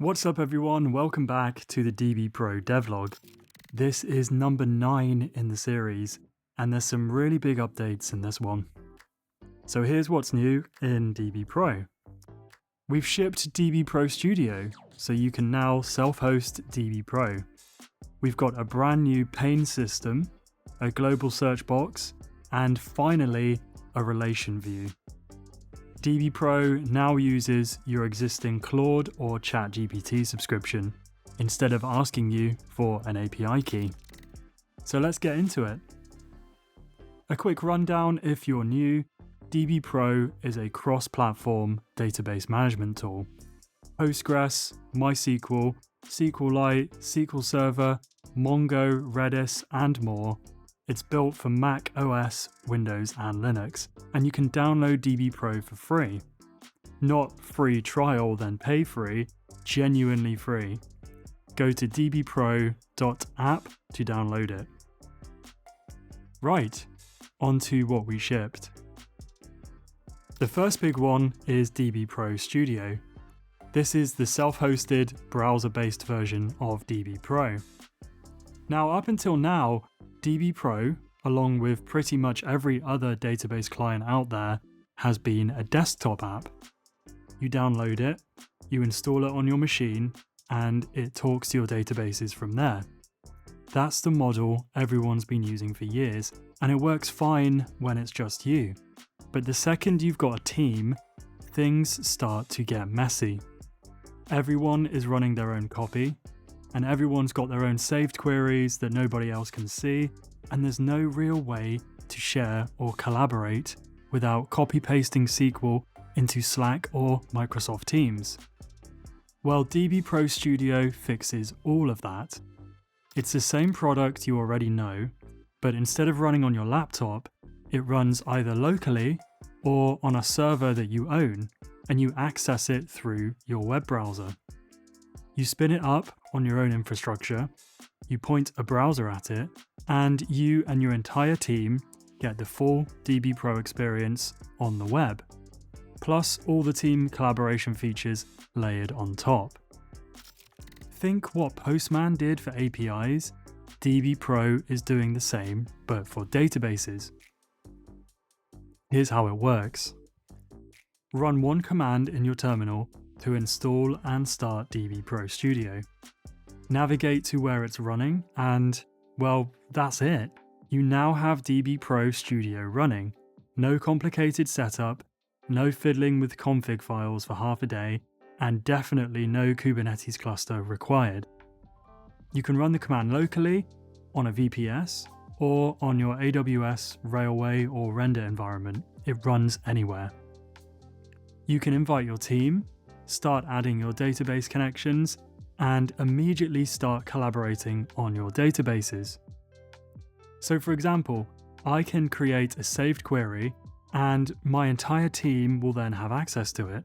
What's up everyone, welcome back to the DB Pro Devlog. This is number 9 in the series, and there's some really big updates in this one. So here's what's new in DB Pro. We've shipped DB Pro Studio, so you can now self-host DB Pro. We've got a brand new pane system, a global search box, and finally, a relation view. DB Pro now uses your existing Claude or ChatGPT subscription instead of asking you for an API key. So let's get into it. A quick rundown if you're new, DB Pro is a cross-platform database management tool. Postgres, MySQL, SQLite, SQL Server, Mongo, Redis, and more. It's built for Mac OS, Windows, and Linux, and you can download DB Pro for free. Not free trial, then pay free, genuinely free. Go to dbpro.app to download it. Right, onto what we shipped. The first big one is DB Pro Studio. This is the self-hosted, browser-based version of DB Pro. Now, up until now, DB Pro, along with pretty much every other database client out there, has been a desktop app. You download it, you install it on your machine, and it talks to your databases from there. That's the model everyone's been using for years, and it works fine when it's just you. But the second you've got a team, things start to get messy. Everyone is running their own copy, and everyone's got their own saved queries that nobody else can see, and there's no real way to share or collaborate without copy-pasting SQL into Slack or Microsoft Teams. Well, DB Pro Studio fixes all of that. It's the same product you already know, but instead of running on your laptop, it runs either locally or on a server that you own, and you access it through your web browser. You spin it up on your own infrastructure, you point a browser at it, and you and your entire team get the full DB Pro experience on the web, plus all the team collaboration features layered on top. Think what Postman did for APIs, DB Pro is doing the same, but for databases. Here's how it works. Run one command in your terminal to install and start DB Pro Studio. Navigate to where it's running and, well, that's it. You now have DB Pro Studio running. No complicated setup, no fiddling with config files for half a day, and definitely no Kubernetes cluster required. You can run the command locally, on a VPS, or on your AWS, Railway, or Render environment. It runs anywhere. You can invite your team, start adding your database connections, and immediately start collaborating on your databases. So for example, I can create a saved query, and my entire team will then have access to it.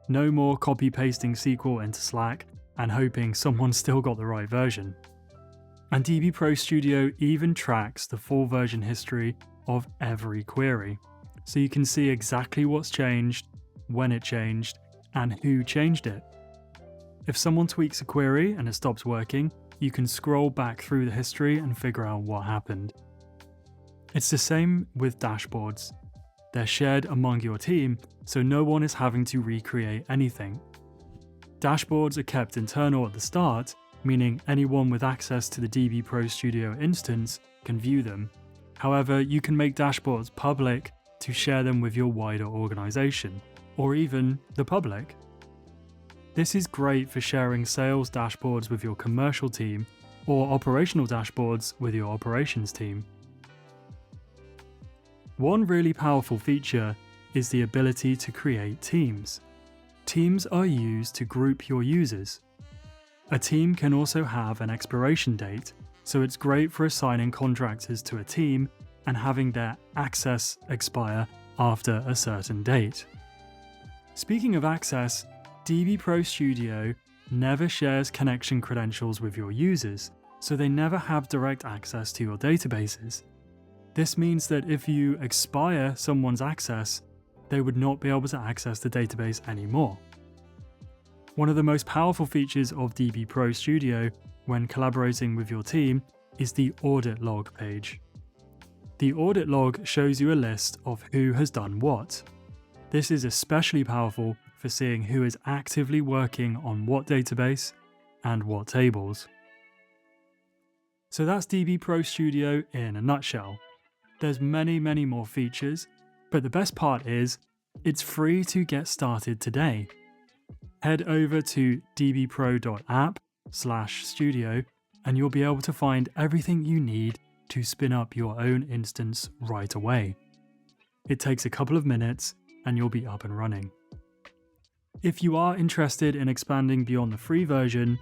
No more copy-pasting SQL into Slack and hoping someone still got the right version. And DB Pro Studio even tracks the full version history of every query, so you can see exactly what's changed, when it changed, and who changed it. If someone tweaks a query and it stops working, you can scroll back through the history and figure out what happened. It's the same with dashboards. They're shared among your team, so no one is having to recreate anything. Dashboards are kept internal at the start, meaning anyone with access to the DB Pro Studio instance can view them. However, you can make dashboards public to share them with your wider organization, or even the public. This is great for sharing sales dashboards with your commercial team or operational dashboards with your operations team. One really powerful feature is the ability to create teams. Teams are used to group your users. A team can also have an expiration date, so it's great for assigning contractors to a team and having their access expire after a certain date. Speaking of access, DB Pro Studio never shares connection credentials with your users, so they never have direct access to your databases. This means that if you expire someone's access, they would not be able to access the database anymore. One of the most powerful features of DB Pro Studio when collaborating with your team is the audit log page. The audit log shows you a list of who has done what. This is especially powerful for seeing who is actively working on what database and what tables. So that's DB Pro Studio in a nutshell. There's many more features, but the best part is it's free to get started today. Head over to dbpro.app/studio and you'll be able to find everything you need to spin up your own instance right away. It takes a couple of minutes and you'll be up and running. If you are interested in expanding beyond the free version,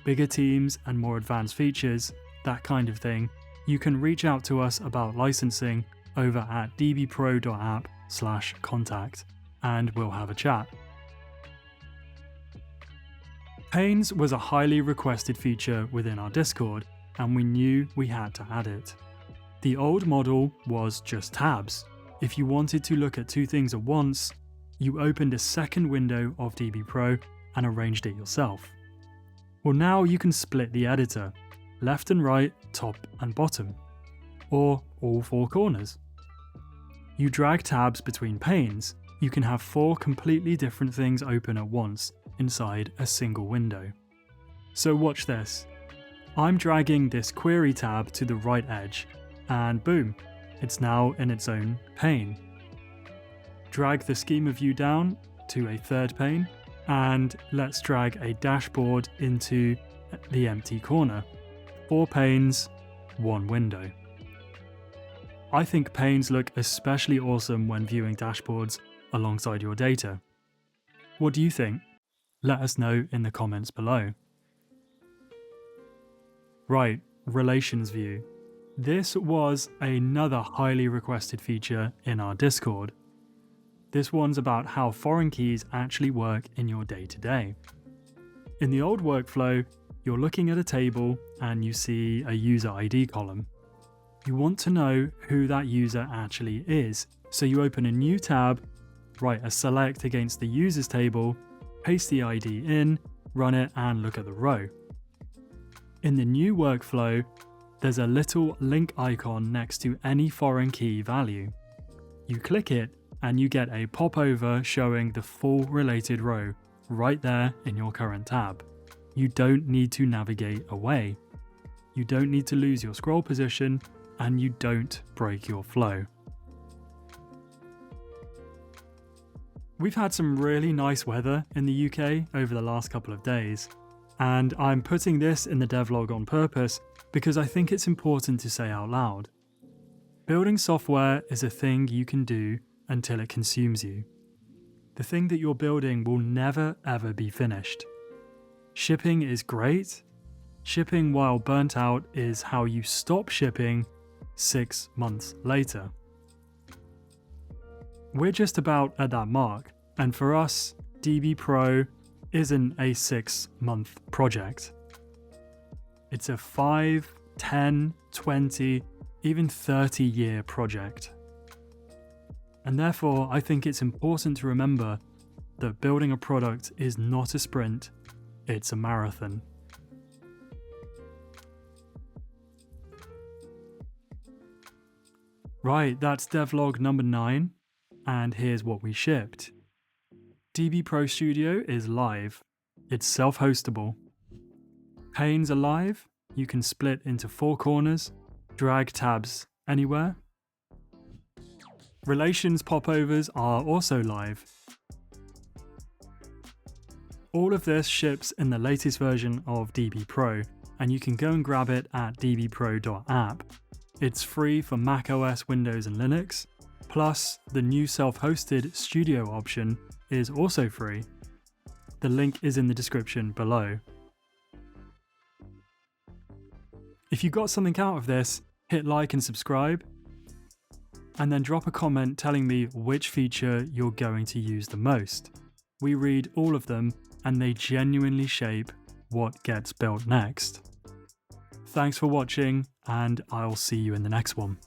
bigger teams and more advanced features, that kind of thing, you can reach out to us about licensing over at dbpro.app/contact and we'll have a chat. Panes was a highly requested feature within our Discord, and we knew we had to add it. The old model was just tabs. If you wanted to look at two things at once, you opened a second window of DB Pro and arranged it yourself. Well, now you can split the editor, left and right, top and bottom, or all four corners. You drag tabs between panes, you can have four completely different things open at once inside a single window. So watch this. I'm dragging this query tab to the right edge, and boom, it's now in its own pane. Drag the schema view down to a third pane, and let's drag a dashboard into the empty corner. 4 panes, 1 window. I think panes look especially awesome when viewing dashboards alongside your data. What do you think? Let us know in the comments below. Right, relations view. This was another highly requested feature in our Discord. This one's about how foreign keys actually work in your day-to-day. In the old workflow, you're looking at a table and you see a user ID column. You want to know who that user actually is, so you open a new tab, write a select against the users table, paste the ID in, run it and look at the row. In the new workflow, there's a little link icon next to any foreign key value. You click it and you get a popover showing the full related row right there in your current tab. You don't need to navigate away. You don't need to lose your scroll position and you don't break your flow. We've had some really nice weather in the UK over the last couple of days, and I'm putting this in the devlog on purpose because I think it's important to say out loud. Building software is a thing you can do until it consumes you. The thing that you're building will never ever be finished. Shipping is great. Shipping while burnt out is how you stop shipping 6 months later. We're just about at that mark, and for us, DB Pro isn't a 6-month project. It's a 5, 10, 20, even 30-year project. And therefore, I think it's important to remember that building a product is not a sprint, it's a marathon. Right, that's devlog number 9, and here's what we shipped. DB Pro Studio is live. It's self-hostable. Panes are live. You can split into 4 corners, drag tabs anywhere. Relations popovers are also live. All of this ships in the latest version of DB Pro, and you can go and grab it at dbpro.app. It's free for macOS, Windows and Linux, plus the new self-hosted Studio option is also free. The link is in the description below. If you got something out of this, hit like and subscribe, and then drop a comment telling me which feature you're going to use the most. We read all of them and they genuinely shape what gets built next. Thanks for watching, and I'll see you in the next one.